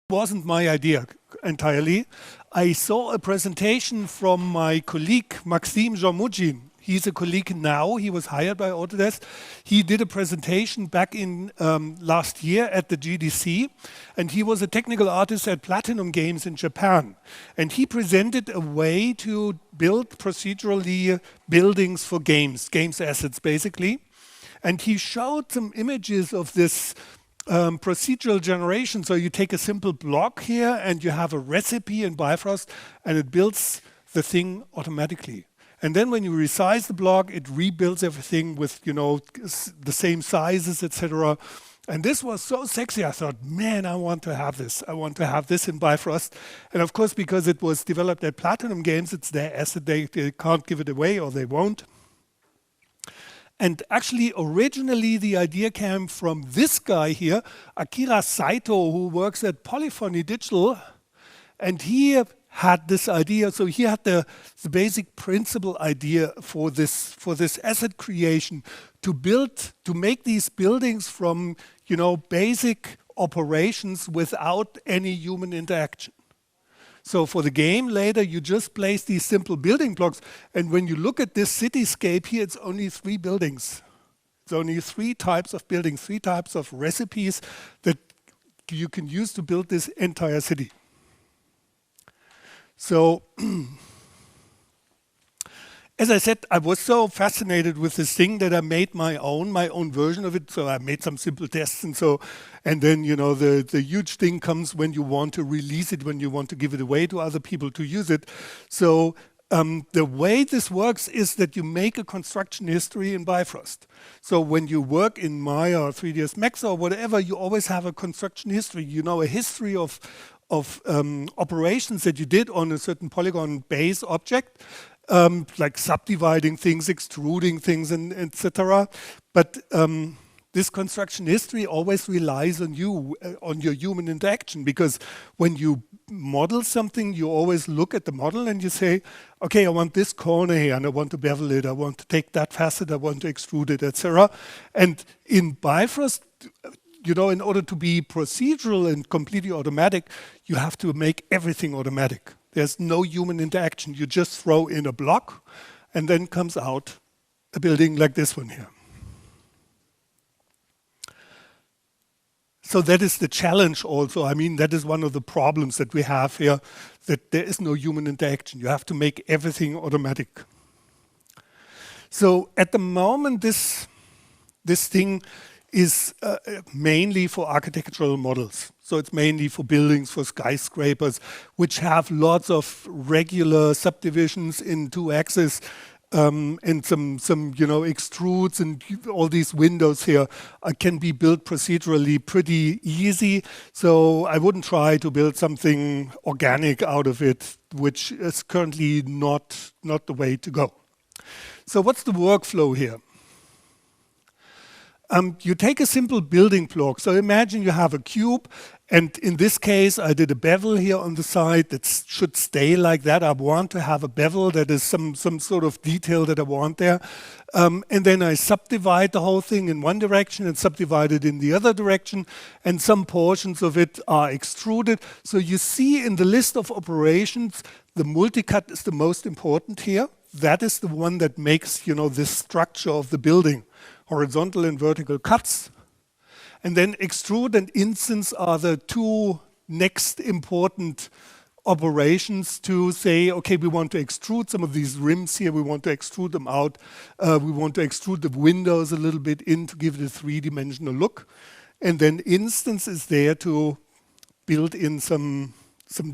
wasn't my idea entirely. I saw a presentation from my colleague, Maxime Jean-Mougin. He's a colleague now, he was hired by Autodesk. He did a presentation back in last year at the GDC, and he was a technical artist at Platinum Games in Japan. And he presented a way to build procedurally buildings for games assets basically. And he showed some images of this procedural generation. So you take a simple block here and you have a recipe in Bifrost and it builds the thing automatically. And then when you resize the block, it rebuilds everything with, you know, the same sizes, etc. And this was so sexy. I thought, man, I want to have this. I want to have this in Bifrost. And of course, because it was developed at Platinum Games, it's their asset. They can't give it away, or they won't. And actually, originally, the idea came from this guy here, Akira Saito, who works at Polyphony Digital. And he had this idea. So he had the basic principle idea for this asset creation, to make these buildings from, you know, basic operations without any human interaction. So for the game later, you just place these simple building blocks. And when you look at this cityscape here, it's only 3 buildings. It's only 3 types of buildings, 3 types of recipes that you can use to build this entire city. So, as I said, I was so fascinated with this thing that I made my own version of it. So I made some simple tests and then, you know, the huge thing comes when you want to release it, when you want to give it away to other people to use it. So the way this works is that you make a construction history in Bifrost. So when you work in Maya or 3ds Max or whatever, you always have a construction history, you know, a history of operations that you did on a certain polygon base object, like subdividing things, extruding things, and etc. But this construction history always relies on you, on your human interaction, because when you model something, you always look at the model and you say, okay, I want this corner here and I want to bevel it, I want to take that facet, I want to extrude it, etc. And in Bifrost, you know, in order to be procedural and completely automatic, you have to make everything automatic. There's no human interaction. You just throw in a block and then comes out a building like this one here. So that is the challenge also. I mean, that is one of the problems that we have here, that there is no human interaction. You have to make everything automatic. So at the moment, this thing is mainly for architectural models. So it's mainly for buildings, for skyscrapers, which have lots of regular subdivisions in 2 axes and some you know, extrudes, and all these windows here can be built procedurally pretty easy. So I wouldn't try to build something organic out of it, which is currently not the way to go. So what's the workflow here? You take a simple building block. So imagine you have a cube, and in this case, I did a bevel here on the side that should stay like that. I want to have a bevel that is some sort of detail that I want there. And then I subdivide the whole thing in one direction and subdivide it in the other direction, and some portions of it are extruded. So you see in the list of operations, the multicut is the most important here. That is the one that makes, you know, this structure of the building. Horizontal and vertical cuts. And then extrude and instance are the 2 next important operations to say, okay, we want to extrude some of these rims here, we want to extrude them out, we want to extrude the windows a little bit in to give it a 3-dimensional look. And then instance is there to build in some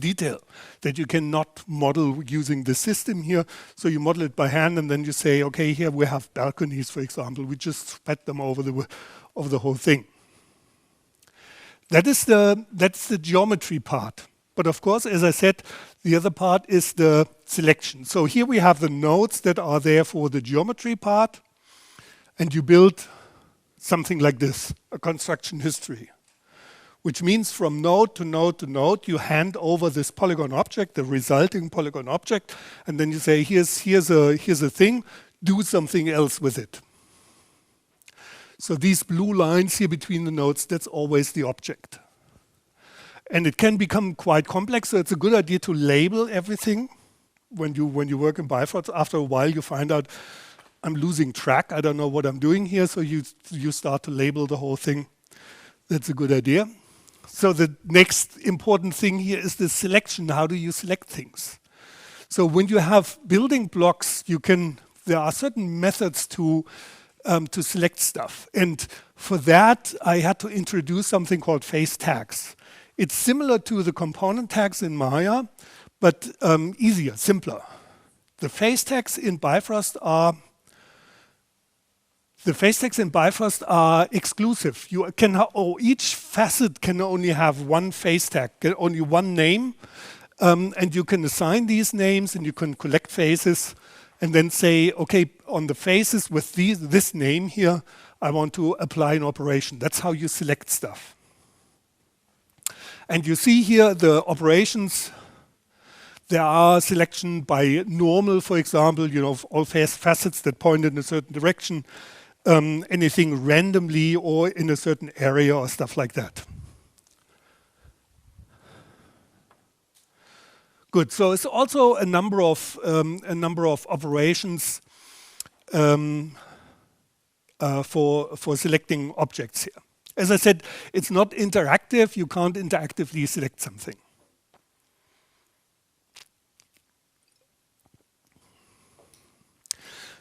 detail that you cannot model using the system here. So you model it by hand, and then you say, okay, here we have balconies, for example. We just spread them over the whole thing. That's the geometry part. But of course, as I said, the other part is the selection. So here we have the nodes that are there for the geometry part, and you build something like this, a construction history, which means from node to node to node, you hand over this polygon object, the resulting polygon object, and then you say, here's a thing, do something else with it. So these blue lines here between the nodes, that's always the object. And it can become quite complex, so it's a good idea to label everything when you work in Bifrost. After a while, you find out, I'm losing track, I don't know what I'm doing here, so you start to label the whole thing. That's a good idea. So the next important thing here is the selection. How do you select things? So when you have building blocks, there are certain methods to select stuff. And for that, I had to introduce something called face tags. It's similar to the component tags in Maya, but easier, simpler. The face tags in Bifrost are exclusive. You can each facet can only have one face tag, only one name, and you can assign these names and you can collect faces and then say, okay, on the faces with this name here, I want to apply an operation. That's how you select stuff. And you see here the operations. There are selection by normal, for example, all facets that point in a certain direction, anything randomly or in a certain area or stuff like that. Good. So it's also a number of operations for selecting objects here. As I said, it's not interactive. You can't interactively select something.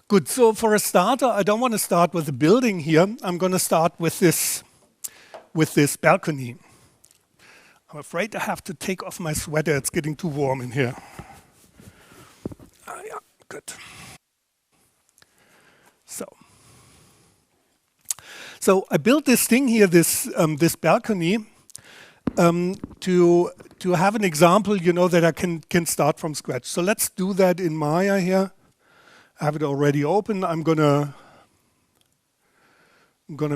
Good. So for a starter, I don't want to start with the building here. I'm going to start with this balcony. I'm afraid I have to take off my sweater. It's getting too warm in here. Yeah, good. So I built this thing here, this balcony, to have an example, that I can start from scratch. So let's do that in Maya here. I have it already open. I'm gonna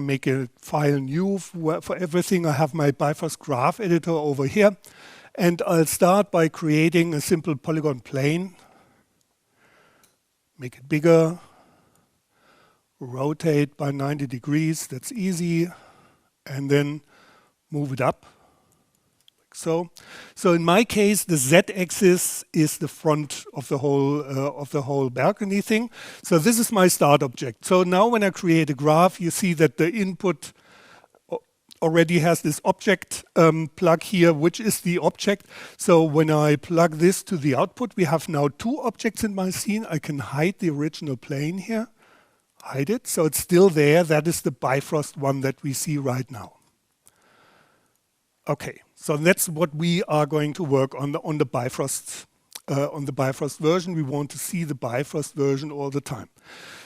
make a file new for everything. I have my Bifrost graph editor over here. And I'll start by creating a simple polygon plane. Make it bigger. Rotate by 90 degrees. That's easy. And then move it up. Like so. So in my case, the Z-axis is the front of the whole balcony thing. So this is my start object. So now when I create a graph, you see that the input already has this object plug here, which is the object. So when I plug this to the output, we have now two objects in my scene. I can hide the original plane here, hide it. So it's still there. That is the Bifrost one that we see right now. Okay, so that's what we are going to work on the Bifrost version. We want to see the Bifrost version all the time.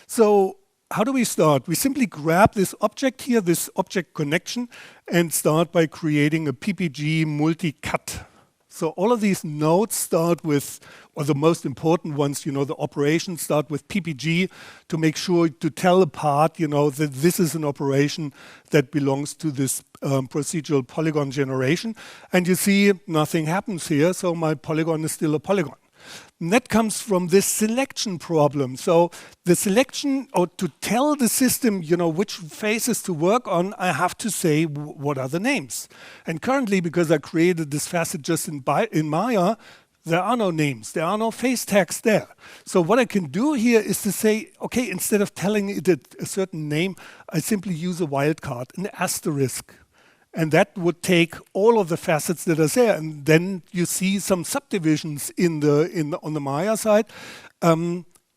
So how do we start? We simply grab this object here, this object connection, and start by creating a PPG multi-cut. So all of these nodes start with, or the most important ones, the operations start with PPG to make sure to tell apart, that this is an operation that belongs to this procedural polygon generation. And you see nothing happens here, so my polygon is still a polygon. And that comes from this selection problem. So the selection, or to tell the system, which faces to work on, I have to say what are the names. And currently, because I created this facet just in Maya, there are no names, there are no face tags there. So what I can do here is to say, okay, instead of telling it a certain name, I simply use a wildcard, an asterisk. And that would take all of the facets that are there, and then you see some subdivisions on the Maya side,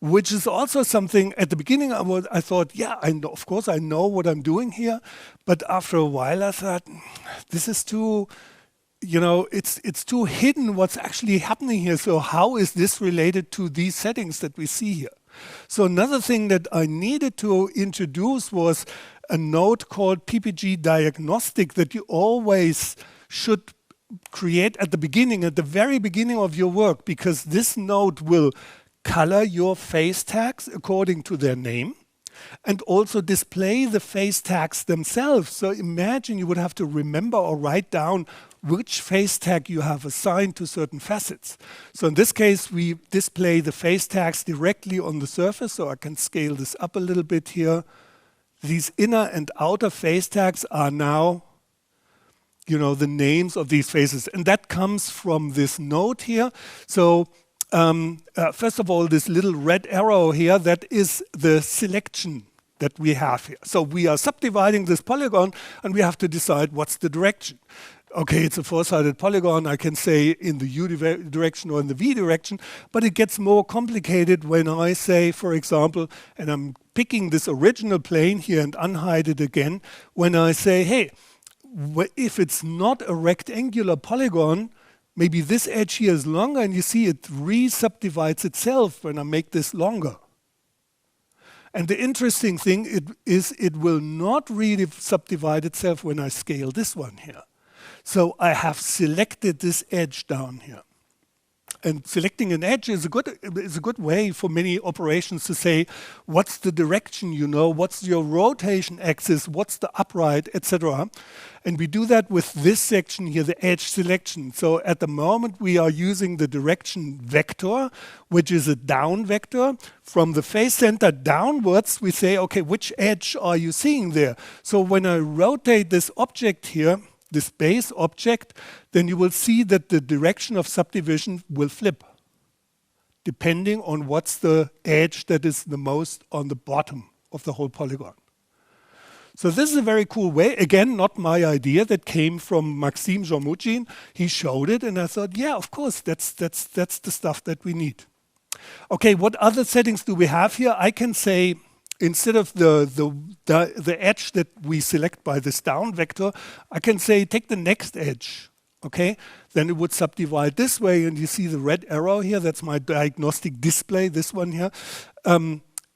which is also something. At the beginning, I thought, yeah, of course I know what I'm doing here, but after a while I thought, this is too, it's too hidden what's actually happening here. So how is this related to these settings that we see here? So another thing that I needed to introduce was a node called PPG diagnostic that you always should create at the very beginning of your work, because this node will color your face tags according to their name and also display the face tags themselves. So imagine you would have to remember or write down which face tag you have assigned to certain facets. So in this case, we display the face tags directly on the surface. So I can scale this up a little bit here. These inner and outer face tags are now the names of these faces. And that comes from this node here. So first of all, this little red arrow here, that is the selection that we have here. So we are subdividing this polygon and we have to decide what's the direction. Okay, it's a four-sided polygon. I can say in the U direction or in the V direction, but it gets more complicated when I say, for example, and I'm picking this original plane here and unhide it again, when I say, hey, if it's not a rectangular polygon, maybe this edge here is longer, and you see it re-subdivides itself when I make this longer. And the interesting thing is it will not really subdivide itself when I scale this one here. So I have selected this edge down here. And selecting an edge is a good way for many operations to say, what's the direction, what's your rotation axis, what's the upright, etc. And we do that with this section here, the edge selection. So at the moment, we are using the direction vector, which is a down vector. From the face center downwards, we say, okay, which edge are you seeing there? So when I rotate this object here, this base object, then you will see that the direction of subdivision will flip, depending on what's the edge that is the most on the bottom of the whole polygon. So this is a very cool way. Again, not my idea. That came from Maxime Jean-Mougin. He showed it, and I thought, yeah, of course, that's the stuff that we need. Okay, what other settings do we have here? I can say, instead of the edge that we select by this down vector, I can say take the next edge, okay? Then it would subdivide this way, and you see the red arrow here, that's my diagnostic display, this one here,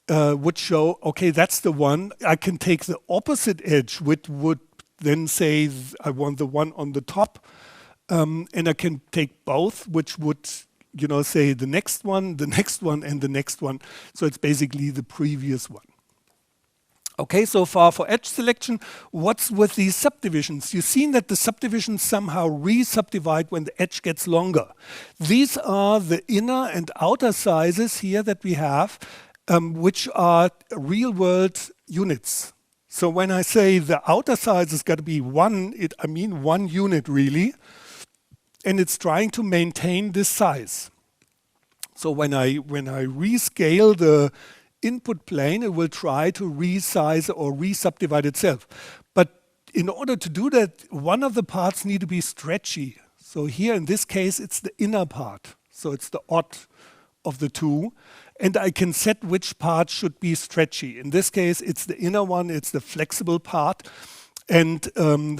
would show, okay, that's the one. I can take the opposite edge, which would then say I want the one on the top, and I can take both, which would say the next one, and the next one. So it's basically the previous one. Okay, so far for edge selection. What's with these subdivisions? You've seen that the subdivisions somehow re-subdivide when the edge gets longer. These are the inner and outer sizes here that we have, which are real-world units. So when I say the outer size has got to be 1, I mean 1 unit really, and it's trying to maintain this size. So when I rescale the input plane, it will try to resize or re-subdivide itself. But in order to do that, one of the parts need to be stretchy. So here in this case, it's the inner part. So it's the odd of the two. And I can set which part should be stretchy. In this case, it's the inner one, it's the flexible part. And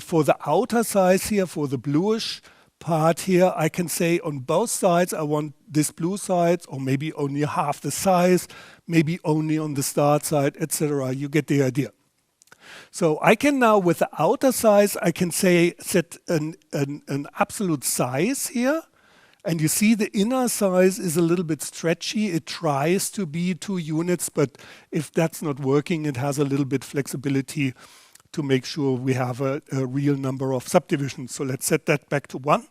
for the outer size here, for the bluish part here, I can say on both sides I want this blue side, or maybe only half the size, maybe only on the start side, etc. You get the idea. So I can now, with the outer size, I can say set an absolute size here. And you see the inner size is a little bit stretchy. It tries to be 2 units, but if that's not working, it has a little bit flexibility to make sure we have a real number of subdivisions. So let's set that back to 1.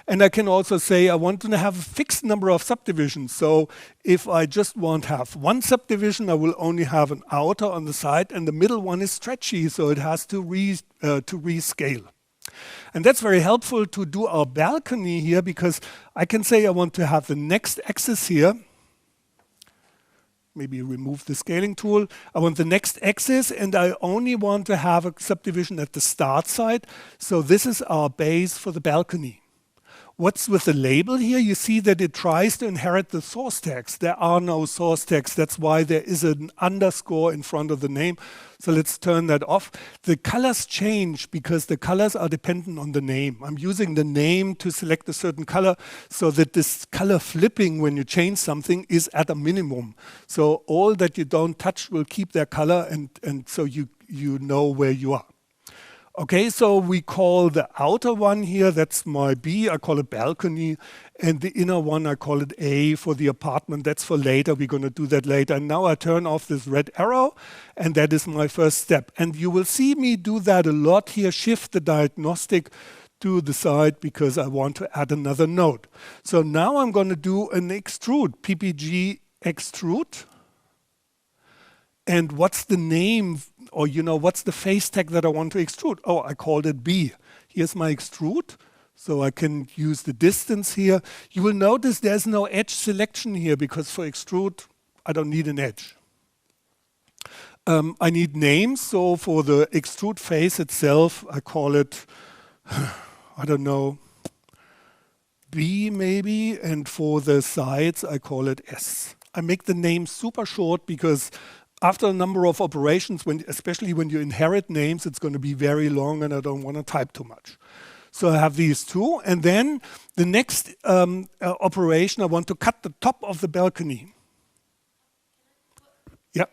And I can also say I want to have a fixed number of subdivisions. So if I just want to have 1 subdivision, I will only have an outer on the side, and the middle one is stretchy, so it has to rescale. And that's very helpful to do our balcony here, because I can say I want to have the next axis here. Maybe remove the scaling tool. I want the next axis, and I only want to have a subdivision at the start side. So this is our base for the balcony. What's with the label here? You see that it tries to inherit the source text. There are no source text. That's why there is an underscore in front of the name. So let's turn that off. The colors change because the colors are dependent on the name. I'm using the name to select a certain color so that this color flipping when you change something is at a minimum. So all that you don't touch will keep their color, and so you know where you are. Okay, so we call the outer one here, that's my B, I call it balcony, and the inner one, I call it A for the apartment. That's for later, we're going to do that later. And now I turn off this red arrow, and that is my first step. And you will see me do that a lot here, shift the diagnostic to the side because I want to add another node. So now I'm going to do an extrude, PPG extrude. And what's the name, or what's the face tag that I want to extrude? Oh, I called it B. Here's my extrude. So I can use the distance here. You will notice there's no edge selection here because for extrude, I don't need an edge. I need names. So for the extrude face itself, I call it, I don't know, B maybe. And for the sides, I call it S. I make the name super short because after a number of operations, especially when you inherit names, it's going to be very long and I don't want to type too much. So I have these two. And then the next operation, I want to cut the top of the balcony. Yeah.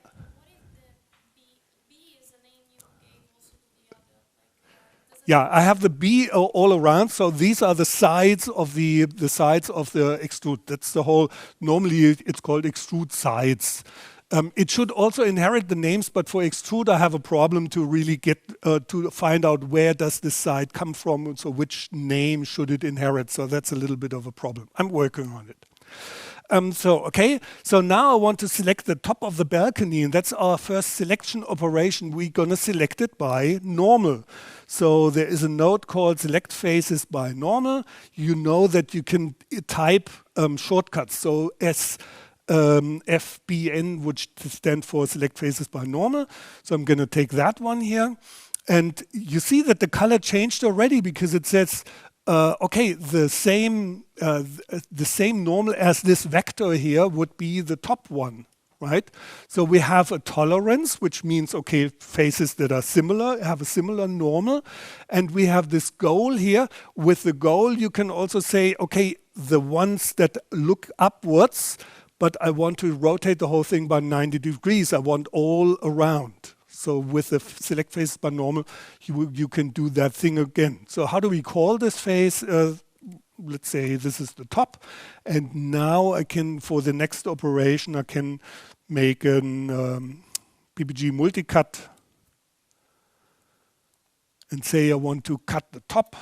Yeah, I have the B all around. So these are the sides of the sides of the extrude. That's the whole. Normally it's called extrude sides. It should also inherit the names, but for extrude I have a problem to really get to find out where does this side come from, so which name should it inherit. So that's a little bit of a problem. I'm working on it. So now I want to select the top of the balcony, and that's our first selection operation. We're gonna select it by normal. So there is a node called select faces by normal. You know that you can type shortcuts. So FBN, which stands for select faces by normal. So I'm going to take that one here. And you see that the color changed already because it says, okay, the same normal as this vector here would be the top one, right? So we have a tolerance, which means, okay, faces that are similar, have a similar normal. And we have this goal here. With the goal, you can also say, okay, the ones that look upwards, but I want to rotate the whole thing by 90 degrees. I want all around. So with the select faces by normal, you can do that thing again. So how do we call this face? Let's say this is the top. And now I can, for the next operation, I can make an PPG multicut and say I want to cut the top.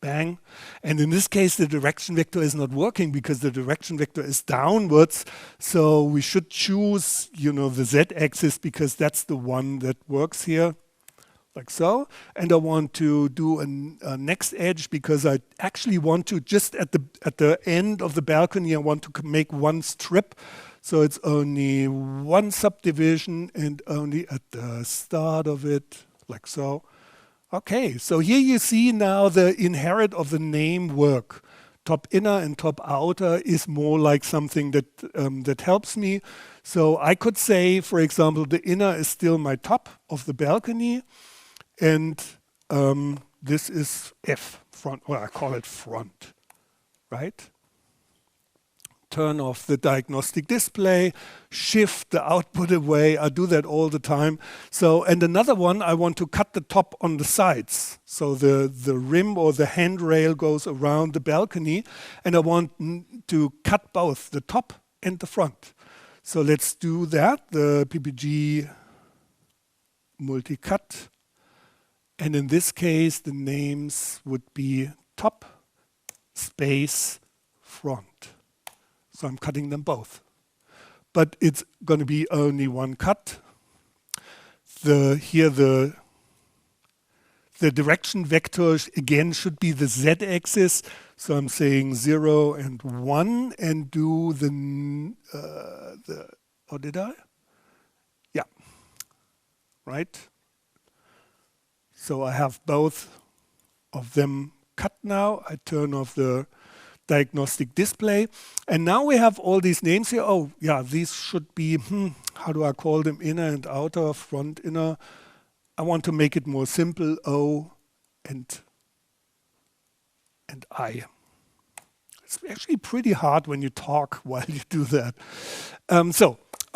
Bang. And in this case, the direction vector is not working because the direction vector is downwards. So we should choose, the z-axis because that's the one that works here, like so. And I want to do a next edge because I actually want to just at the end of the balcony, I want to make one strip. So it's only one subdivision and only at the start of it, like so. Okay, so here you see now the inherit of the name work. Top inner and top outer is more like something that helps me. So I could say, for example, the inner is still my top of the balcony, and this is F, front, or I call it front, right? Turn off the diagnostic display, shift the output away. I do that all the time. So, and another one, I want to cut the top on the sides. So the rim or the handrail goes around the balcony, and I want to cut both the top and the front. So let's do that. The PPG multi-cut. And in this case, the names would be top, space, front. So I'm cutting them both. But it's going to be only one cut. Here the direction vectors again should be the z-axis. So I'm saying 0 and 1 and do or did I? Yeah, right? So I have both of them cut now. I turn off the diagnostic display. And now we have all these names here. Oh, yeah, these should be, how do I call them? Inner and outer, front, inner. I want to make it more simple. O and I. It's actually pretty hard when you talk while you do that.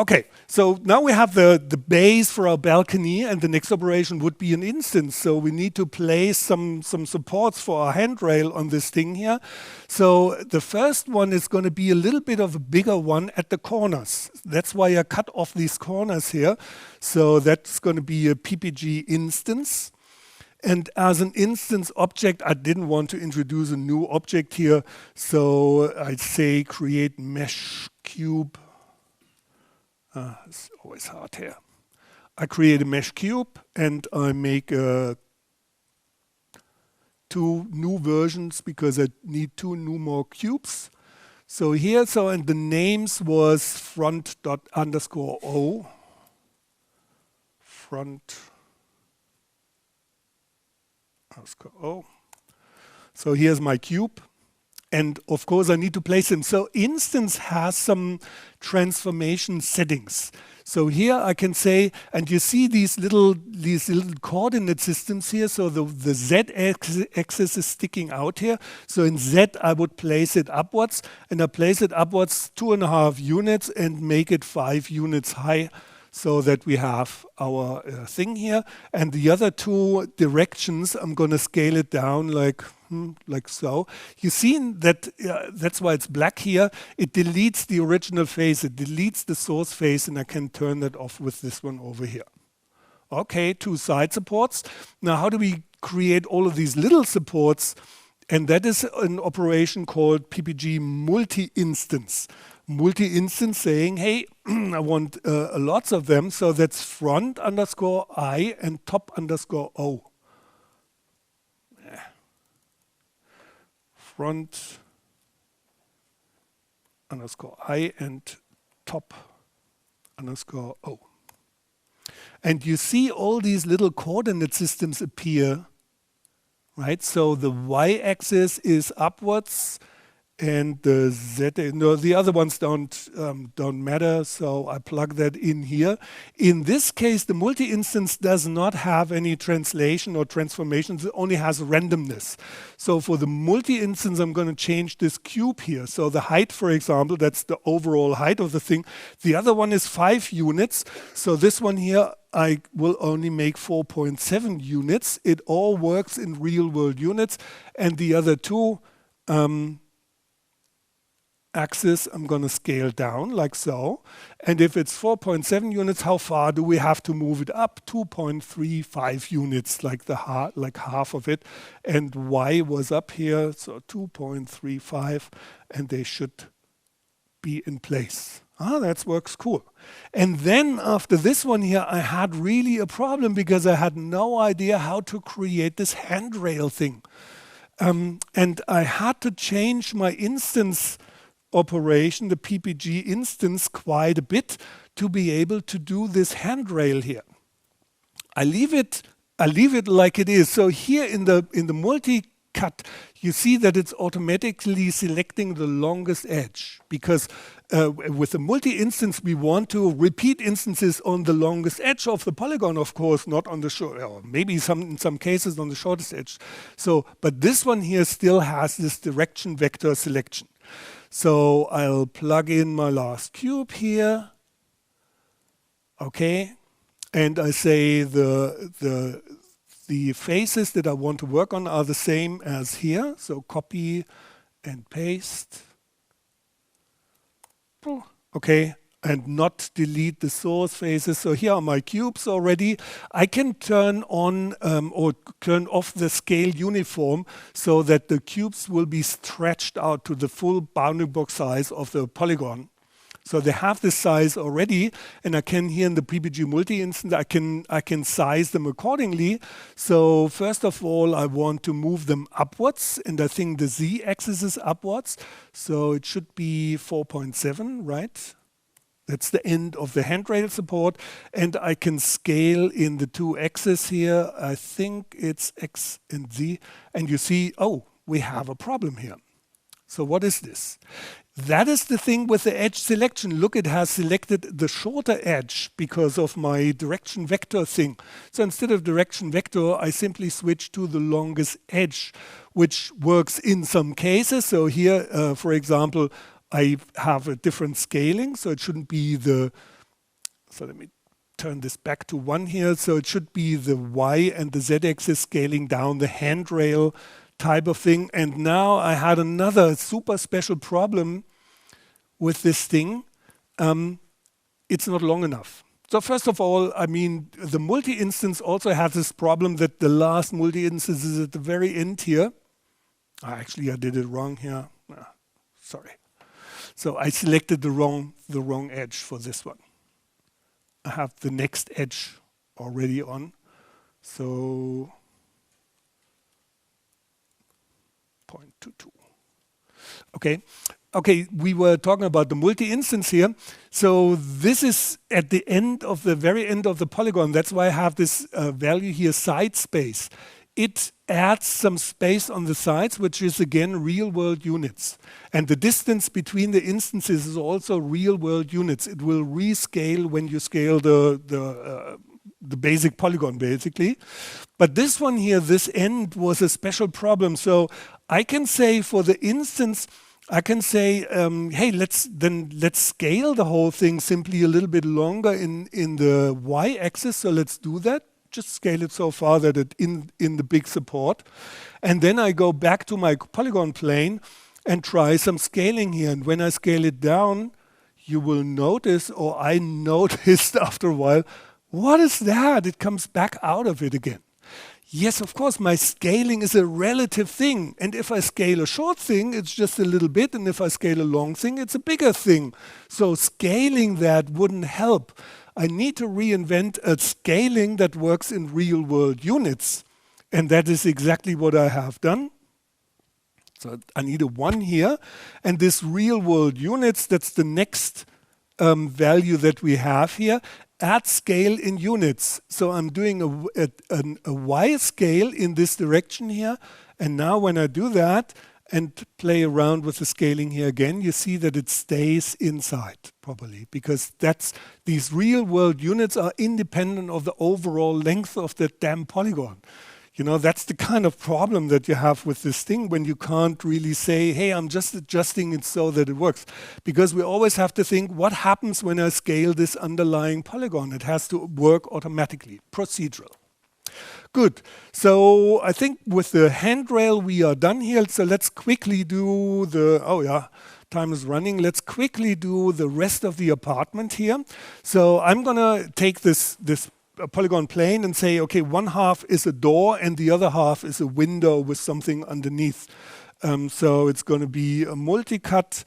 Okay, so now we have the base for our balcony, and the next operation would be an instance. So we need to place some supports for our handrail on this thing here. So the first one is going to be a little bit of a bigger one at the corners. That's why I cut off these corners here. So that's going to be a PPG instance. And as an instance object, I didn't want to introduce a new object here. So I'd say create mesh cube. It's always hard here. I create a mesh cube and I make a two new versions because I need two new more cubes. So here, and the names was front._o, front_o. So here's my cube. And of course I need to place them. So instance has some transformation settings. So here I can say, and you see these little coordinate systems here. So the Z axis is sticking out here. So in Z I would place it upwards, and I place it upwards 2.5 units and make it 5 units high, so that we have our thing here. And the other two directions, I'm going to scale it down like so. You see that that's why it's black here. It deletes the original face, it deletes the source face, and I can turn that off with this one over here. Okay, 2 side supports. Now how do we create all of these little supports? And that is an operation called PPG multi-instance. Multi-instance saying, hey, I want lots of them, so that's front_I and top_O. Front_I and top_O. And you see all these little coordinate systems appear, right? So the y-axis is upwards, and the Z, no, the other ones don't matter, so I plug that in here. In this case, the multi-instance does not have any translation or transformations, it only has randomness. So for the multi-instance, I'm going to change this cube here. So the height, for example, that's the overall height of the thing. The other one is 5 units, so this one here, I will only make 4.7 units. It all works in real world units, and the other two, axis, I'm going to scale down like so. And if it's 4.7 units, how far do we have to move it up? 2.35 units, like half of it. And Y was up here, so 2.35, and they should be in place. That works cool. And then after this one here, I had really a problem because I had no idea how to create this handrail thing. And I had to change my instance operation, the PPG instance, quite a bit to be able to do this handrail here. I leave it like it is. So here in the multi-cut, you see that it's automatically selecting the longest edge, because with the multi-instance we want to repeat instances on the longest edge of the polygon, of course, not on the short, or maybe in some cases on the shortest edge. So, but this one here still has this direction vector selection. So I'll plug in my last cube here. Okay, and I say the faces that I want to work on are the same as here. So copy and paste. Okay, and not delete the source faces. So here are my cubes already. I can turn on or turn off the scale uniform so that the cubes will be stretched out to the full bounding box size of the polygon. So they have this size already, and I can here in the PPG multi-instance, I can size them accordingly. So first of all, I want to move them upwards, and I think the z-axis is upwards. So it should be 4.7, right? That's the end of the handrail support, and I can scale in the 2 axes here. I think it's X and Z, and you see, oh, we have a problem here. So what is this? That is the thing with the edge selection. Look, it has selected the shorter edge because of my direction vector thing. So instead of direction vector, I simply switch to the longest edge, which works in some cases. So here, for example, I have a different scaling, so it shouldn't be so let me turn this back to 1 here. So it should be the Y and the Z axis scaling down the handrail type of thing. And now I had another super special problem with this thing. It's not long enough. So first of all, I mean, the multi-instance also has this problem that the last multi-instance is at the very end here. Actually, I did it wrong here. Sorry. So I selected the wrong edge for this one. I have the next edge already on. So 0.22. Okay. Okay, we were talking about the multi-instance here. So this is at the end of the very end of the polygon. That's why I have this value here, side space. It adds some space on the sides, which is again real world units. And the distance between the instances is also real world units. It will rescale when you scale the basic polygon, basically. But this one here, this end was a special problem. So I can say for the instance, I can say, hey, let's scale the whole thing simply a little bit longer in the y-axis. So let's do that. Just scale it so far that it in the big support. And then I go back to my polygon plane and try some scaling here. And when I scale it down, you will notice, or I noticed after a while, what is that? It comes back out of it again. Yes, of course, my scaling is a relative thing. And if I scale a short thing, it's just a little bit. And if I scale a long thing, it's a bigger thing. So scaling that wouldn't help. I need to reinvent a scaling that works in real world units. And that is exactly what I have done. So I need a 1 here. And this real world units, that's the next value that we have here. Add scale in units. So I'm doing a Y scale in this direction here. And now when I do that and play around with the scaling here again, you see that it stays inside properly, because these real world units are independent of the overall length of the damn polygon. You know, that's the kind of problem that you have with this thing when you can't really say, hey, I'm just adjusting it so that it works. Because we always have to think, what happens when I scale this underlying polygon? It has to work automatically, procedural. Good. So I think with the handrail we are done here. So let's quickly do the, oh yeah, time is running. Let's quickly do the rest of the apartment here. So I'm gonna take this polygon plane and say, okay, one half is a door and the other half is a window with something underneath. So it's going to be a multi-cut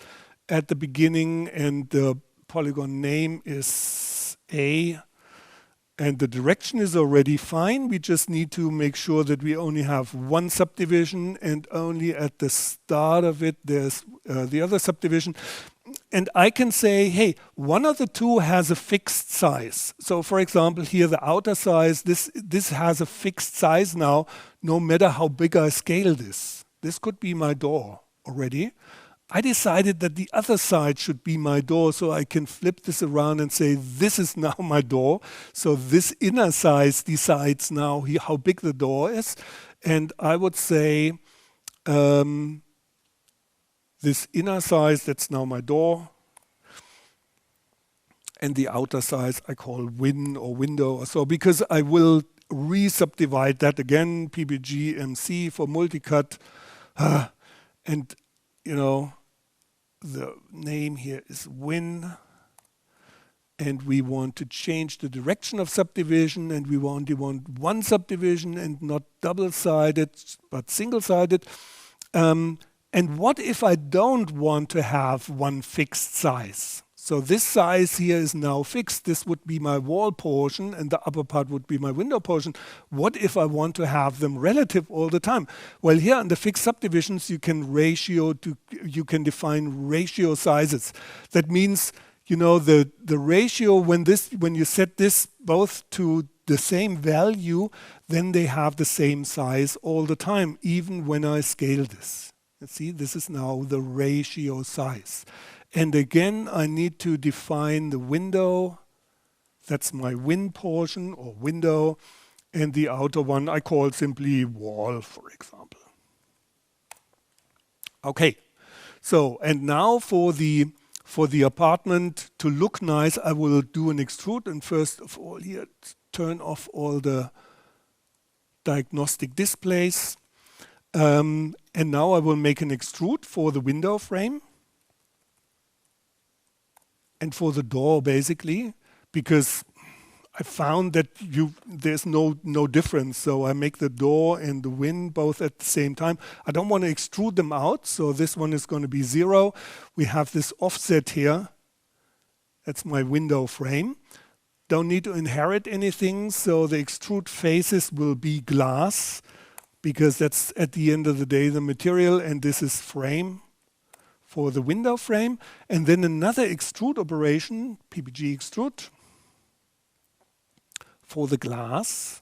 at the beginning, and the polygon name is A, and the direction is already fine. We just need to make sure that we only have one subdivision, and only at the start of it there's the other subdivision. And I can say, hey, one of the two has a fixed size. So for example, here the outer size, this has a fixed size now, no matter how big I scale this. This could be my door already. I decided that the other side should be my door, so I can flip this around and say, this is now my door. So this inner size decides now how big the door is. And I would say, this inner size, that's now my door. And the outer size I call win or window or so, because I will re-subdivide that again, PPG MC for multicut. And, you know, the name here is win. And we want to change the direction of subdivision, and we only want one subdivision and not double-sided, but single-sided. And what if I don't want to have one fixed size? So this size here is now fixed. This would be my wall portion, and the upper part would be my window portion. What if I want to have them relative all the time? Well, here under fixed subdivisions, you can define ratio sizes. That means, you know, the ratio when you set this both to the same value, then they have the same size all the time, even when I scale this. See, this is now the ratio size. And again, I need to define the window. That's my win portion or window. And the outer one I call simply wall, for example. Okay, so and now for the apartment to look nice, I will do an extrude. And first of all here, turn off all the diagnostic displays. And now I will make an extrude for the window frame and for the door, basically, because I found that there's no difference. So I make the door and the win both at the same time. I don't want to extrude them out, so this one is going to be 0. We have this offset here. That's my window frame. Don't need to inherit anything, so the extrude faces will be glass. because that's at the end of the day the material, and this is frame for the window frame. And then another extrude operation, PPG extrude, for the glass.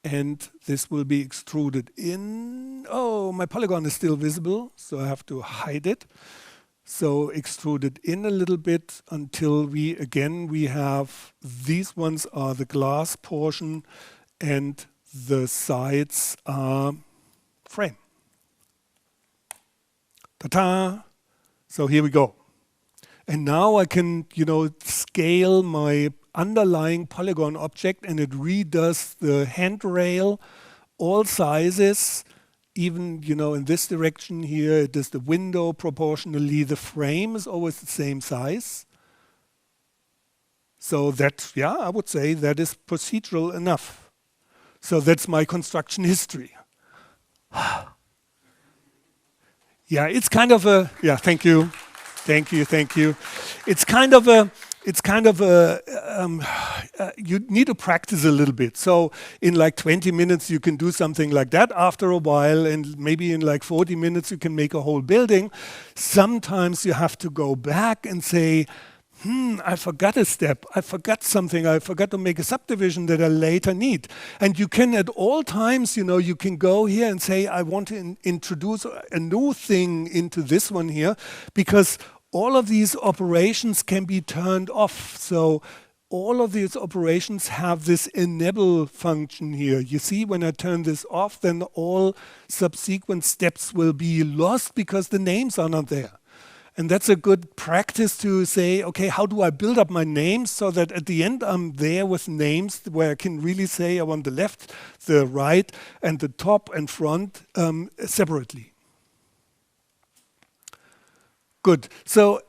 And this will be extruded in. Oh, my polygon is still visible, so I have to hide it. So extrude it in a little bit until we have, these ones are the glass portion and the sides are frame. Ta-ta! So here we go. And now I can, scale my underlying polygon object, and it redoes the handrail, all sizes. Even, in this direction here, it is the window proportionally. The frame is always the same size. So that, I would say that is procedural enough. So that's my construction history. Yeah, it's kind of a, thank you. It's kind of a, you need to practice a little bit. So in like 20 minutes, you can do something like that after a while, and maybe in like 40 minutes, you can make a whole building. Sometimes you have to go back and say, I forgot a step, I forgot something, I forgot to make a subdivision that I later need. And you can at all times, you can go here and say, I want to introduce a new thing into this one here, because all of these operations can be turned off. So all of these operations have this enable function here. You see, when I turn this off, then all subsequent steps will be lost because the names are not there. And that's a good practice to say, okay, how do I build up my names so that at the end I'm there with names where I can really say I want the left, the right, and the top and front separately. Good. So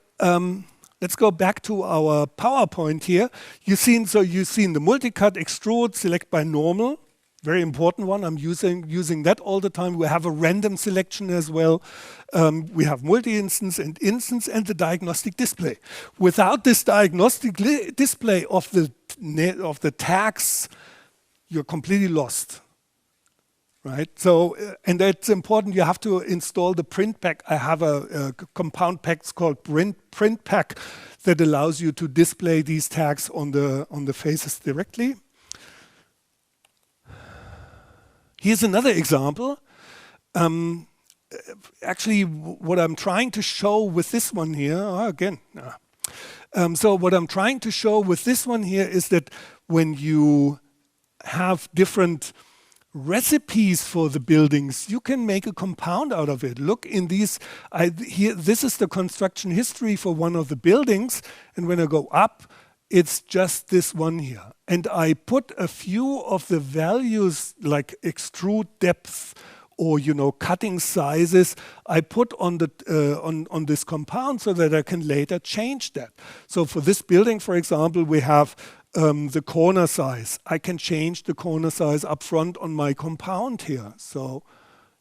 let's go back to our PowerPoint here. You've seen the multi-cut, extrude, select by normal. Very important one. I'm using that all the time. We have a random selection as well. We have multi-instance and instance and the diagnostic display. Without this diagnostic display of the tags, you're completely lost. Right? So, and that's important. You have to install the print pack. I have a compound pack called print pack that allows you to display these tags on the faces directly. Here's another example. Actually, what I'm trying to show with this one here, so what I'm trying to show with this one here is that when you have different recipes for the buildings, you can make a compound out of it. Look in these, this is the construction history for one of the buildings, and when I go up, it's just this one here. And I put a few of the values like extrude depth or cutting sizes, I put on the on this compound so that I can later change that. So for this building, for example, we have the corner size. I can change the corner size up front on my compound here. So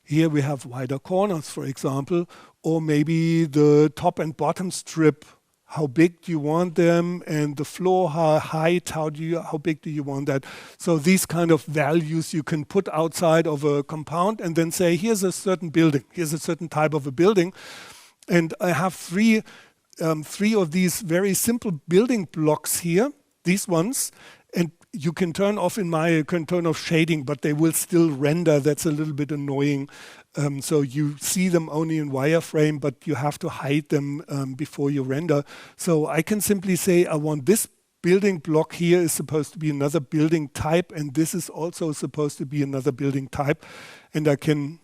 here we have wider corners, for example, or maybe the top and bottom strip. How big do you want them? And the floor height, how big do you want that? So these kind of values you can put outside of a compound and then say, here's a certain building, here's a certain type of a building. And I have three of these very simple building blocks here, these ones, and you can turn off shading, but they will still render. That's a little bit annoying. So you see them only in wireframe, but you have to hide them before you render. So I can simply say, I want this building block here is supposed to be another building type, and this is also supposed to be another building type. And I can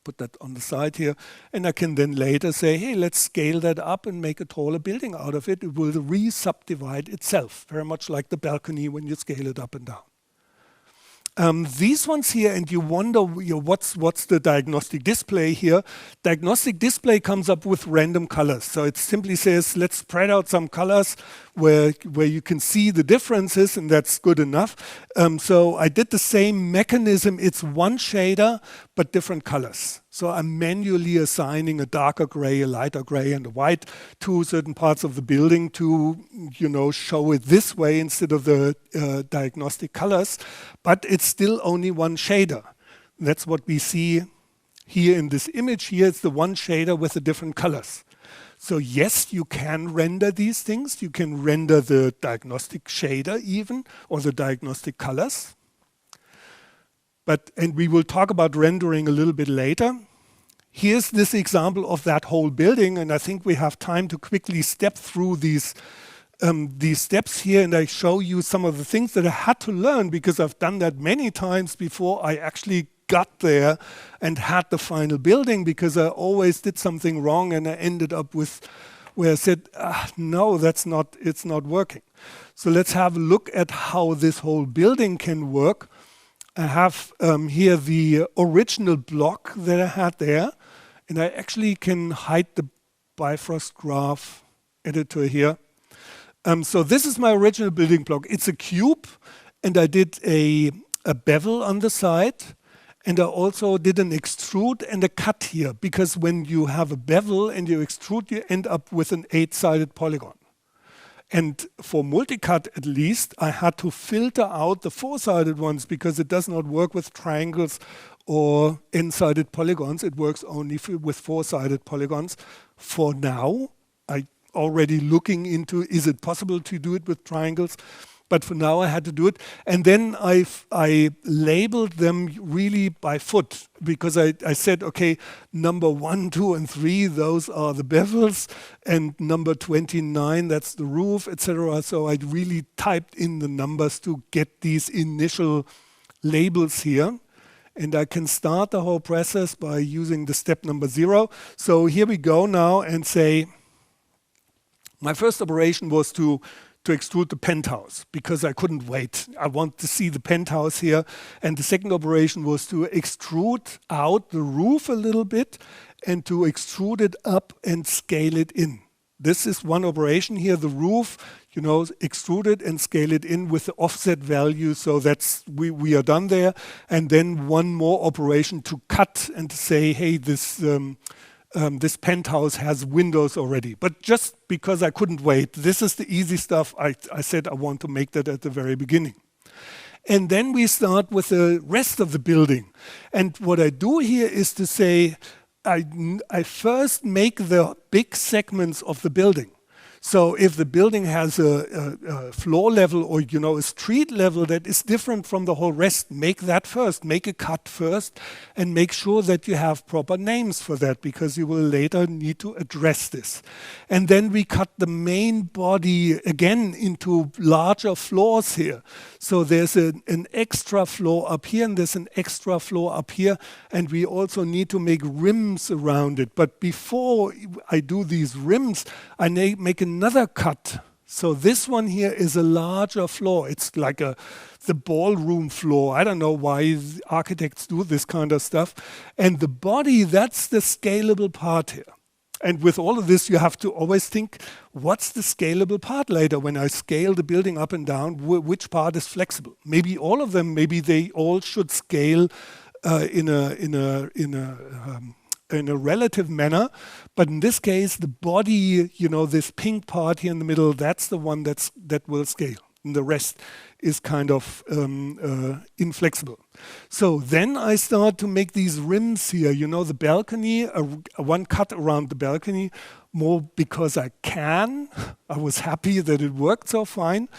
put that on the side here, and I can then later say, hey, let's scale that up and make a taller building out of it. It will re-subdivide itself, very much like the balcony when you scale it up and down. These ones here, and you wonder what's the diagnostic display here. Diagnostic display comes up with random colors. So it simply says, let's spread out some colors. where you can see the differences, and that's good enough. So I did the same mechanism. It's one shader, but different colors. So I'm manually assigning a darker gray, a lighter gray, and a white to certain parts of the building to, show it this way instead of the diagnostic colors. But it's still only one shader. That's what we see here in this image. Here it's the one shader with the different colors. So yes, you can render these things. You can render the diagnostic shader even, or the diagnostic colors. And we will talk about rendering a little bit later. Here's this example of that whole building, and I think we have time to quickly step through these steps here, and I show you some of the things that I had to learn because I've done that many times before I actually got there and had the final building, because I always did something wrong and I ended up with where I said, no, it's not working. So let's have a look at how this whole building can work. I have here the original block that I had there, and I actually can hide the Bifrost graph editor here. So this is my original building block. It's a cube, and I did a bevel on the side, and I also did an extrude and a cut here, because when you have a bevel and you extrude, you end up with an 8-sided polygon. And for multicut, at least, I had to filter out the 4-sided ones because it does not work with triangles or n-sided polygons. It works only with 4-sided polygons. For now, I already looking into, is it possible to do it with triangles? But for now, I had to do it. And then I labeled them really by foot, because I said, okay, number 1, 2, and 3, those are the bevels, and number 29, that's the roof, etc. So I really typed in the numbers to get these initial labels here. And I can start the whole process by using the step number 0. So here we go now and say, my first operation was to extrude the penthouse, because I couldn't wait. I want to see the penthouse here. And the second operation was to extrude out the roof a little bit and to extrude it up and scale it in. This is one operation here, the roof, extrude it and scale it in with the offset value. So that's, we are done there. And then one more operation to cut and to say, hey, this penthouse has windows already. But just because I couldn't wait, this is the easy stuff. I said I want to make that at the very beginning. And then we start with the rest of the building. And what I do here is to say, I first make the big segments of the building. So if the building has a floor level or a street level that is different from the whole rest, make that first. Make a cut first and make sure that you have proper names for that, because you will later need to address this. And then we cut the main body again into larger floors here. So there's an extra floor up here and there's an extra floor up here, and we also need to make rims around it. But before I do these rims, I make another cut. So this one here is a larger floor. It's like the ballroom floor. I don't know why architects do this kind of stuff. And the body, that's the scalable part here. And with all of this, you have to always think, what's the scalable part later? When I scale the building up and down, which part is flexible? Maybe all of them, maybe they all should scale in a relative manner, but in this case, the body, this pink part here in the middle, that's the one that will scale, and the rest is kind of inflexible. So then I start to make these rims here, the balcony, one cut around the balcony, more because I can. I was happy that it worked so fine.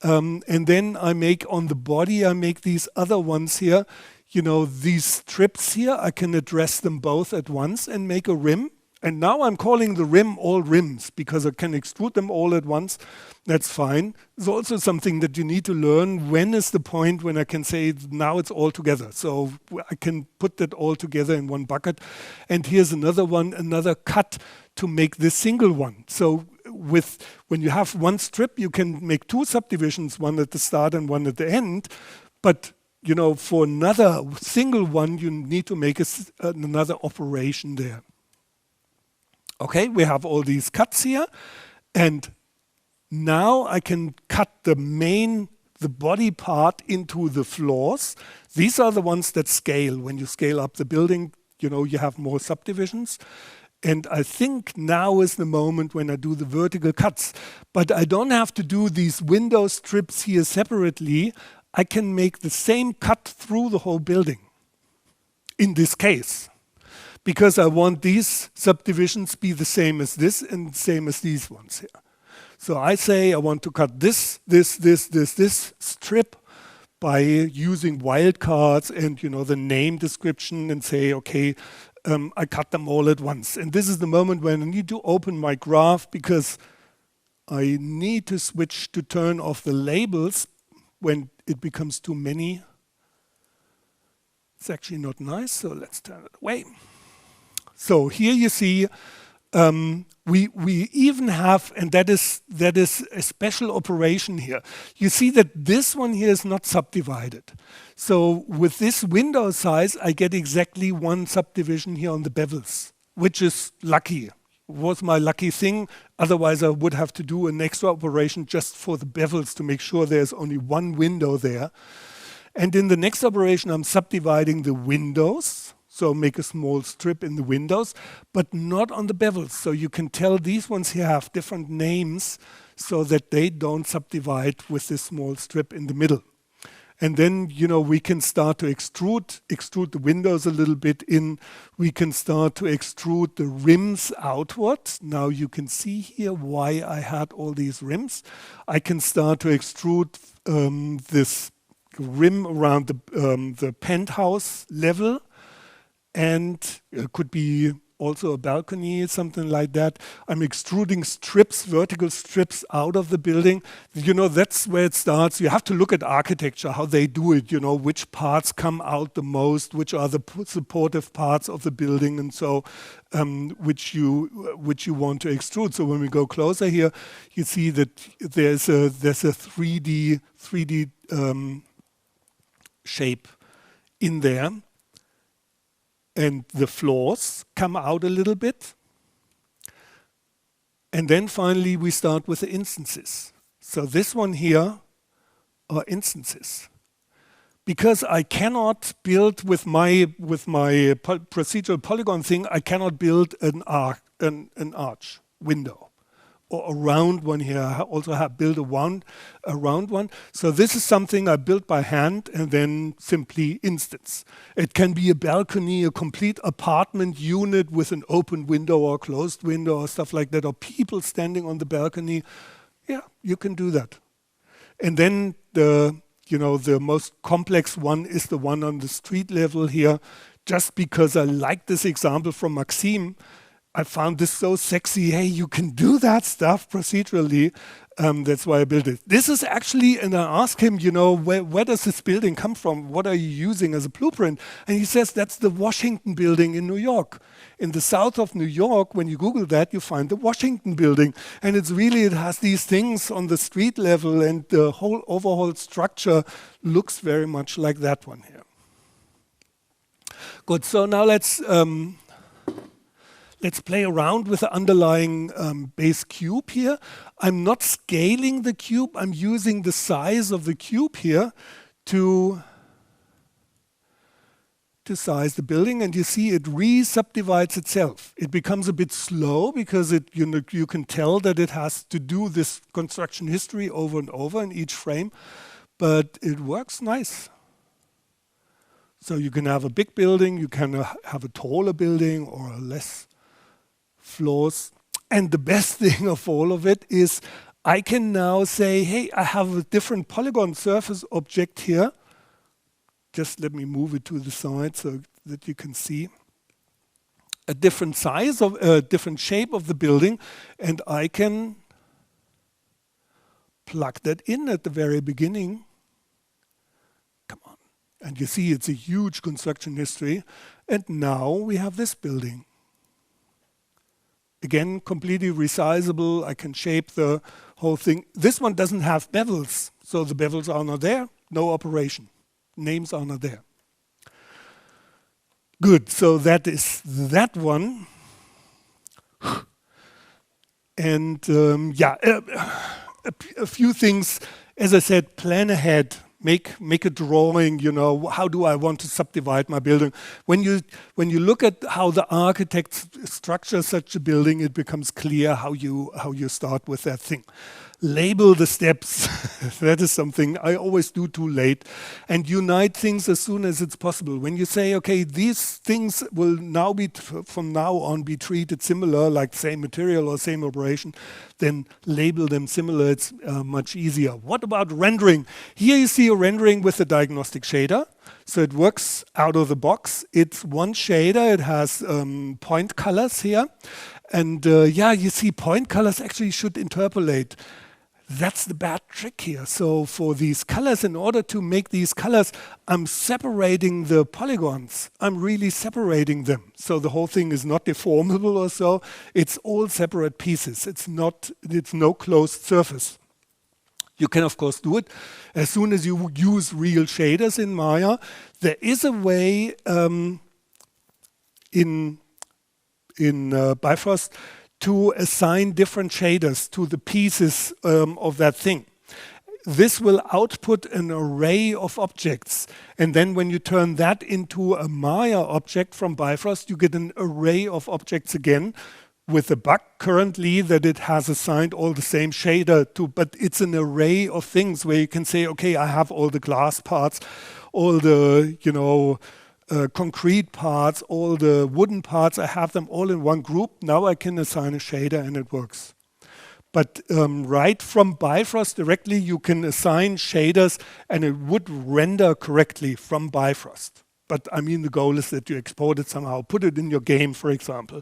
And then I make on the body, I make these other ones here. These strips here, I can address them both at once and make a rim. And now I'm calling the rim all rims because I can extrude them all at once. That's fine. It's also something that you need to learn. When is the point when I can say now it's all together? So I can put that all together in one bucket. And here's another one, another cut to make this single one. So when you have one strip, you can make two subdivisions, one at the start and one at the end. But for another single one, you need to make another operation there. Okay, we have all these cuts here. And Now I can cut the body part into the floors. These are the ones that scale. When you scale up the building, you know, you have more subdivisions. And I think now is the moment when I do the vertical cuts. But I don't have to do these window strips here separately. I can make the same cut through the whole building in this case, because I want these subdivisions be the same as this and same as these ones here. So I say I want to cut this strip by using wildcards and, you know, the name description, and say, okay, I cut them all at once. And this is the moment when I need to open my graph, because I need to switch to turn off the labels when it becomes too many. It's actually not nice, so let's turn it away. So here you see we even have, and that is a special operation here. You see that this one here is not subdivided. So with this window size, I get exactly one subdivision here on the bevels, which is lucky. Was my lucky thing. Otherwise, I would have to do an extra operation just for the bevels to make sure there's only one window there. And in the next operation, I'm subdividing the windows. So make a small strip in the windows, but not on the bevels. So you can tell these ones here have different names so that they don't subdivide with this small strip in the middle. And then, you know, we can start to extrude the windows a little bit in. We can start to extrude the rims outwards. Now you can see here why I had all these rims. I can start to extrude this rim around the penthouse level. And it could be also a balcony, something like that. I'm extruding strips, vertical strips out of the building. You know, that's where it starts. You have to look at architecture, how they do it, you know, which parts come out the most, which are the supportive parts of the building, and so which you want to extrude. So when we go closer here, you see that there's a 3D shape in there. And the floors come out a little bit. And then finally we start with the instances. So this one here are instances. Because I cannot build with my procedural polygon thing, I cannot build an arch window. Or a round one here. I also have built a round one. So this is something I built by hand and then simply instance. It can be a balcony, a complete apartment unit with an open window or closed window or stuff like that, or people standing on the balcony. Yeah, you can do that. And then the most complex one is the one on the street level here. Just because I like this example from Maxime, I found this so sexy. Hey, you can do that stuff procedurally. That's why I built it. This is actually, and I asked him, you know, where does this building come from? What are you using as a blueprint? And he says that's the Washington building in New York. In the south of New York, when you Google that, you find the Washington building. And it's really, it has these things on the street level, and the whole overall structure looks very much like that one here. Good, so now let's play around with the underlying base cube here. I'm not scaling the cube. I'm using the size of the cube here to size the building. And you see it re-subdivides itself. It becomes a bit slow because you can tell that it has to do this construction history over and over in each frame. But it works nice. So you can have a big building. You can have a taller building or a less floors. And the best thing of all of it is I can now say, hey, I have a different polygon surface object here. Just let me move it to the side so that you can see a different size of a different shape of the building, and I can plug that in at the very beginning. Come on. And you see it's a huge construction history, and now we have this building. Again, completely resizable. I can shape the whole thing. This one doesn't have bevels, so the bevels are not there. No operation. Names are not there. Good, so that is that one. And a few things, as I said, plan ahead. Make a drawing, you know, how do I want to subdivide my building? When you look at how the architect structures such a building, it becomes clear how you start with that thing. Label the steps. That is something I always do too late. And unite things as soon as it's possible. When you say, okay, these things will now be, from now on, be treated similar, like same material or same operation, then label them similar. It's much easier. What about rendering? Here you see a rendering with a diagnostic shader. So it works out of the box. It's one shader. It has point colors here. And yeah, you see point colors actually should interpolate. That's the bad trick here. So for these colors, in order to make these colors, I'm separating the polygons. I'm really separating them. So the whole thing is not deformable or so. It's all separate pieces. It's no closed surface. You can, of course, do it as soon as you use real shaders in Maya. There is a way in Bifrost to assign different shaders to the pieces of that thing. This will output an array of objects. And then when you turn that into a Maya object from Bifrost, you get an array of objects again, with the bug currently that it has assigned all the same shader to, but it's an array of things where you can say, okay, I have all the glass parts, all the, you know, concrete parts, all the wooden parts, I have them all in one group. Now I can assign a shader and it works. But right from Bifrost directly, you can assign shaders and it would render correctly from Bifrost. But I mean, the goal is that you export it somehow, put it in your game, for example,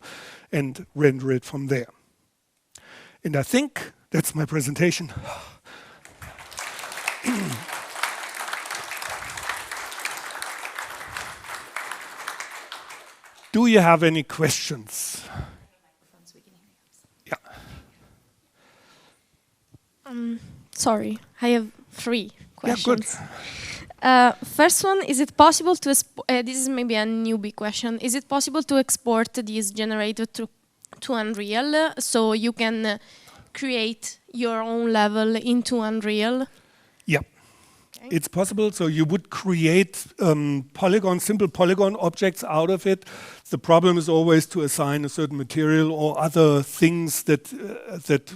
and render it from there. And I think that's my presentation. Do you have any questions? Yeah. Sorry, I have 3 questions. Yeah, good. First one, is it possible to, this is maybe a newbie question, is it possible to export this generator to Unreal so you can create your own level into Unreal? Yeah. Okay. It's possible. So you would create simple polygon objects out of it. The problem is always to assign a certain material or other things that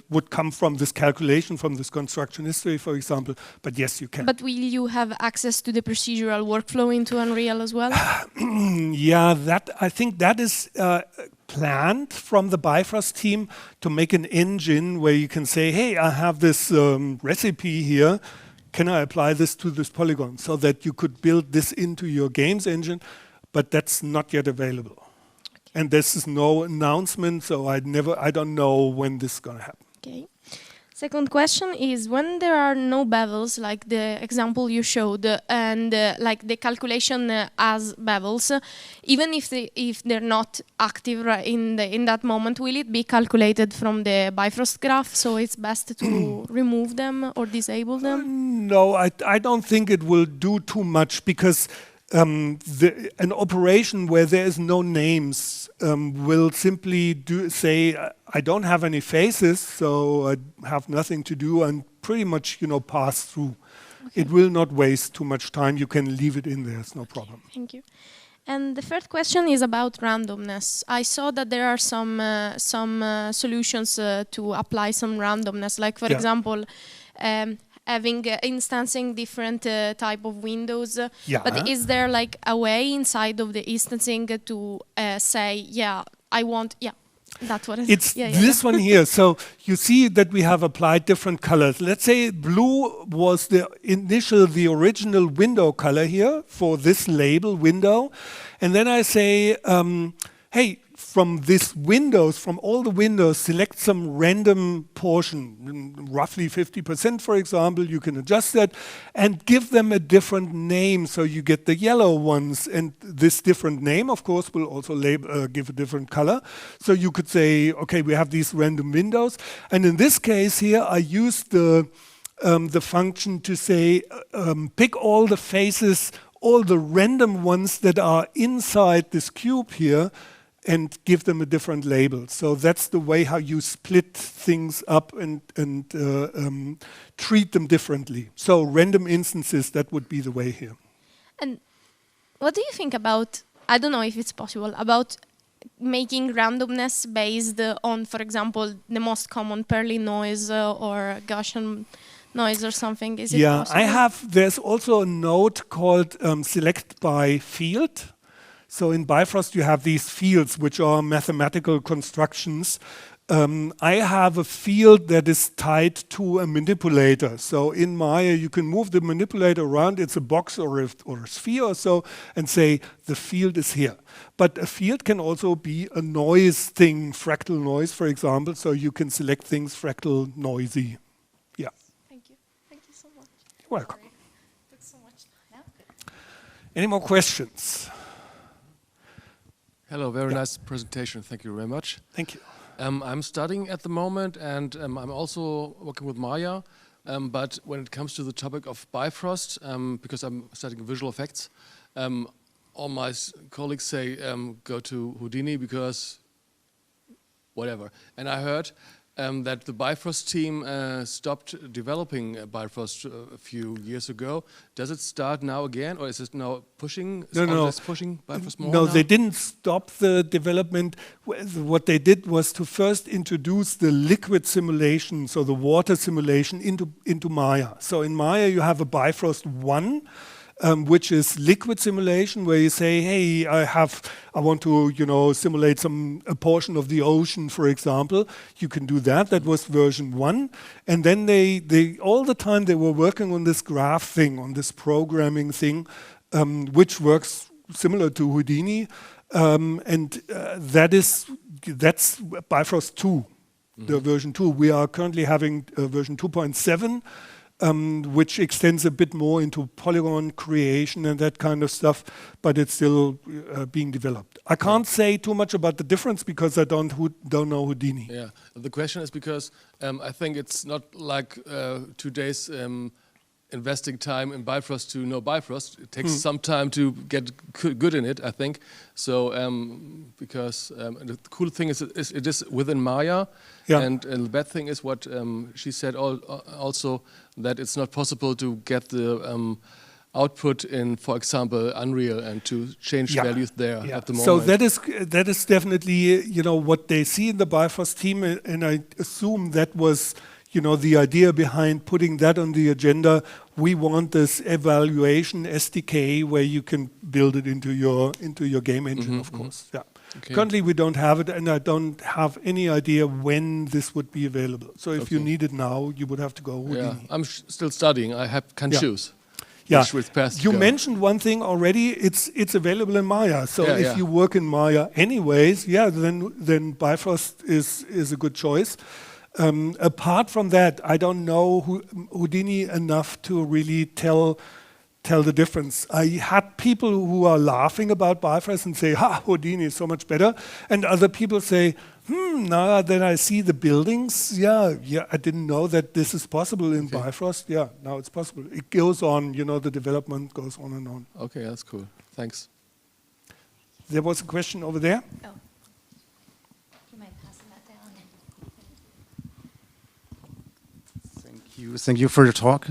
would come from this calculation, from this construction history, for example. But yes, you can. But will you have access to the procedural workflow into Unreal as well? Yeah, I think that is planned from the Bifrost team to make an engine where you can say, hey, I have this recipe here. Can I apply this to this polygon so that you could build this into your games engine? But that's not yet available. Okay. And this is no announcement, so I don't know when this is going to happen. Okay. Second question is, when there are no bevels, like the example you showed, and like the calculation as bevels, even if they're not active in that moment, will it be calculated from the Bifrost graph? So it's best to remove them or disable them? No, I don't think it will do too much, because an operation where there is no names will simply say, I don't have any faces, so I have nothing to do, and pretty much, pass through. Okay. It will not waste too much time. You can leave it in there. It's no problem. Thank you. And the third question is about randomness. I saw that there are some solutions to apply some randomness, like for example, having instancing different type of windows. Yeah. But is there like a way inside of the instancing to say, yeah, I want, yeah, that's what it's this one here. So you see that we have applied different colors. Let's say blue was the original window color here for this label window. And then I say, hey, from all the windows, select some random portion, roughly 50%, for example. You can adjust that and give them a different name, so you get the yellow ones. And this different name, of course, will also give a different color. So you could say, okay, we have these random windows. And in this case here, I used the function to say, pick all the faces, all the random ones that are inside this cube here, and give them a different label. So that's the way how you split things up and treat them differently. So random instances, that would be the way here. And what do you think about, I don't know if it's possible, about making randomness based on, for example, the most common Perlin noise or Gaussian noise or something? Is it possible? There's also a node called select by field. So in Bifrost you have these fields which are mathematical constructions. I have a field that is tied to a manipulator. So in Maya you can move the manipulator around, it's a box or a sphere or so, and say the field is here. But a field can also be a noise thing, fractal noise for example, so you can select things fractal noisy. Yeah. Thank you so much. You're welcome. Sorry. Took so much time. Any more questions? Hello, very nice presentation. Thank you very much. Thank you. I'm studying at the moment, and I'm also working with Maya. But when it comes to the topic of Bifrost, because I'm studying visual effects, all my colleagues say go to Houdini because whatever. And I heard that the Bifrost team stopped developing Bifrost a few years ago. Does it start now again, or is it now pushing? Is pushing Bifrost more? No, now? they didn't stop the development. What they did was to first introduce the liquid simulation, so the water simulation, into Maya. So in Maya you have a Bifrost 1. Which is liquid simulation, where you say, hey, I want to, simulate a portion of the ocean, for example. You can do that. That was version 1. And then they all the time they were working on this graph thing, on this programming thing, which works similar to Houdini. That's Bifrost 2, the version 2. We are currently having version 2.7. Which extends a bit more into polygon creation and that kind of stuff, but it's still being developed. I can't say too much about the difference because I don't know Houdini. Yeah, the question is because I think it's not like 2 days investing time in Bifrost to know Bifrost. It takes some time to get good in it, I think. So because the cool thing is it is within Maya, and the bad thing is what she said also, that it's not possible to get the output in, for example, Unreal, and to change values there at the moment. So that is definitely what they see in the Bifrost team, and I assume that was the idea behind putting that on the agenda. We want this evaluation SDK where you can build it into your game engine, of course. Yeah. Okay. Currently we don't have it, and I don't have any idea when this would be available. So if you need it now, you would have to go Houdini. Yeah, I'm still studying. I can choose. Yeah, you mentioned one thing already. It's available in Maya. So if you work in Maya anyways, then Bifrost is a good choice. Apart from that, I don't know Houdini enough to really tell the difference. I had people who are laughing about Bifrost and say, Houdini is so much better. And other people say, now that I see the buildings, I didn't know that this is possible in Bifrost. Yeah, now it's possible. It goes on, the development goes on and on. Okay, that's cool. Thanks. There was a question over there. Oh. You might pass that down. Thank you for your talk.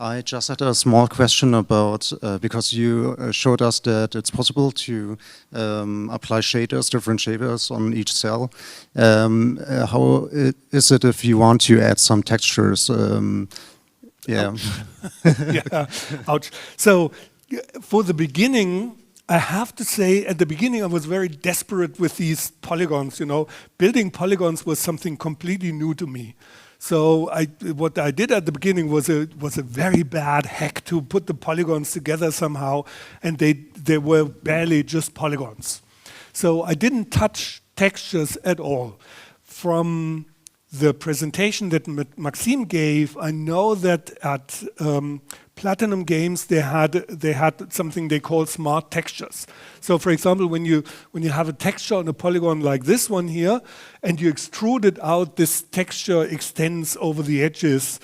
I just had a small question about, because you showed us that it's possible to apply shaders, different shaders on each cell. How is it if you want to add some textures? Ouch. So for the beginning, I have to say, at the beginning I was very desperate with these polygons. Building polygons was something completely new to me. So what I did at the beginning was a very bad hack to put the polygons together somehow, and they were barely just polygons. So I didn't touch textures at all. From the presentation that Maxime gave, I know that at Platinum Games they had something they call smart textures. So for example, when you have a texture on a polygon like this one here, and you extrude it out, this texture extends over the edges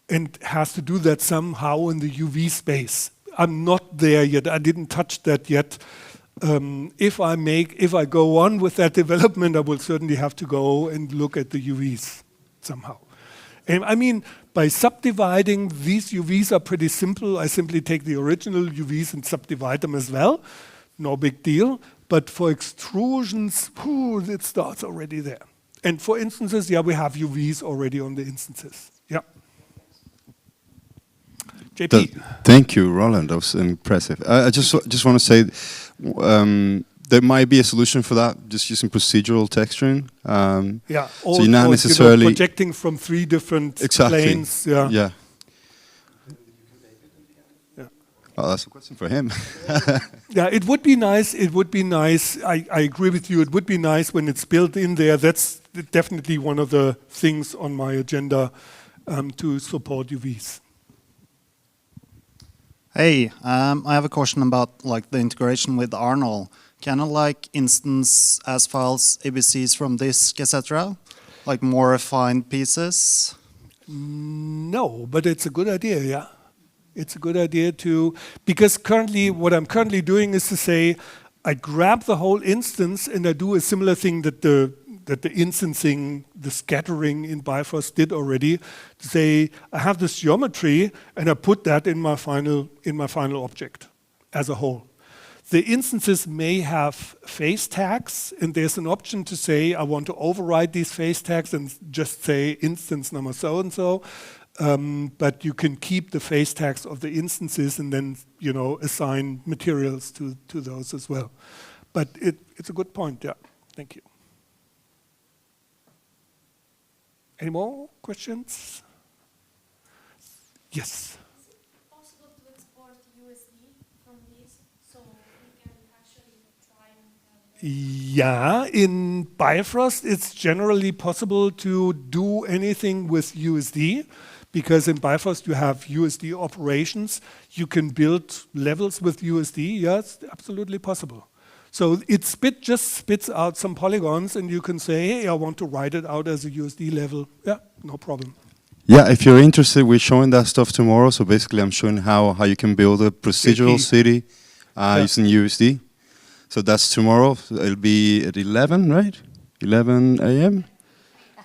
and has to do that somehow in the UV space. I'm not there yet. I didn't touch that yet. If I go on with that development, I will certainly have to go and look at the UVs somehow. And I mean, by subdividing, these UVs are pretty simple. I simply take the original UVs and subdivide them as well. No big deal. But for extrusions, it starts already there. And for instances, yeah, we have UVs already on the instances. Yeah. JP. Thank you, Roland. That was impressive. I just want to say there might be a solution for that, just using procedural texturing. Yeah, so you're not necessarily projecting from 3 different planes. Yeah. Yeah. Oh, that's a question for him. Yeah, it would be nice. It would be nice. I agree with you. It would be nice when it's built in there. That's definitely one of the things on my agenda to support UVs. Hey, I have a question about like the integration with Arnold. Can I like instance as files, ABCs from disk, etc.? Like more refined pieces? No, but it's a good idea, yeah. It's a good idea to, because currently, what I'm currently doing is to say, I grab the whole instance and I do a similar thing that the instancing, the scattering in Bifrost did already. To say, I have this geometry and I put that in my final object as a whole. The instances may have phase tags, and there's an option to say, I want to override these phase tags and just say instance number so-and-so. But you can keep the phase tags of the instances and then, you know, assign materials to those as well. But it's a good point, yeah. Thank you. Any more questions? Yes. Is it possible to export USD from this so we can actually try and Yeah, in Bifrost, it's generally possible to do anything with USD. Because in Bifrost you have USD operations, you can build levels with USD. Yeah, it's absolutely possible. So it just spits out some polygons, and you can say, hey, I want to write it out as a USD level. Yeah, no problem. Yeah, if you're interested, we're showing that stuff tomorrow. So basically, I'm showing how you can build a procedural city using USD. So that's tomorrow. It'll be at 11, right? 11 a.m.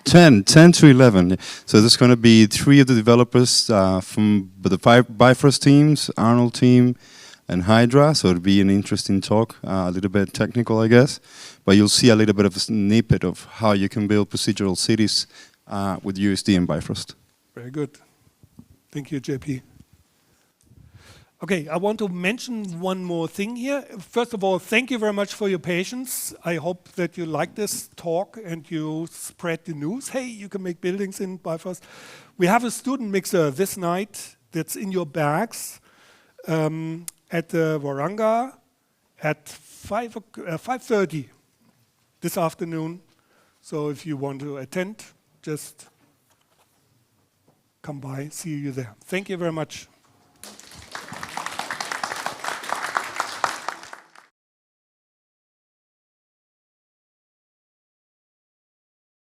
10 to 11. So there's going to be 3 of the developers from the Bifrost teams, Arnold team, and Hydra. So it'll be an interesting talk, a little bit technical, I guess. But you'll see a little bit of a snippet of how you can build procedural cities with USD and Bifrost. Very good. Thank you, JP. Okay, I want to mention one more thing here. First of all, thank you very much for your patience. I hope that you like this talk and you spread the news. Hey, you can make buildings in Bifrost. We have a student mixer this night that's in your bags at the Waranga at 5:30 this afternoon. So if you want to attend, just come by, see you there. Thank you very much.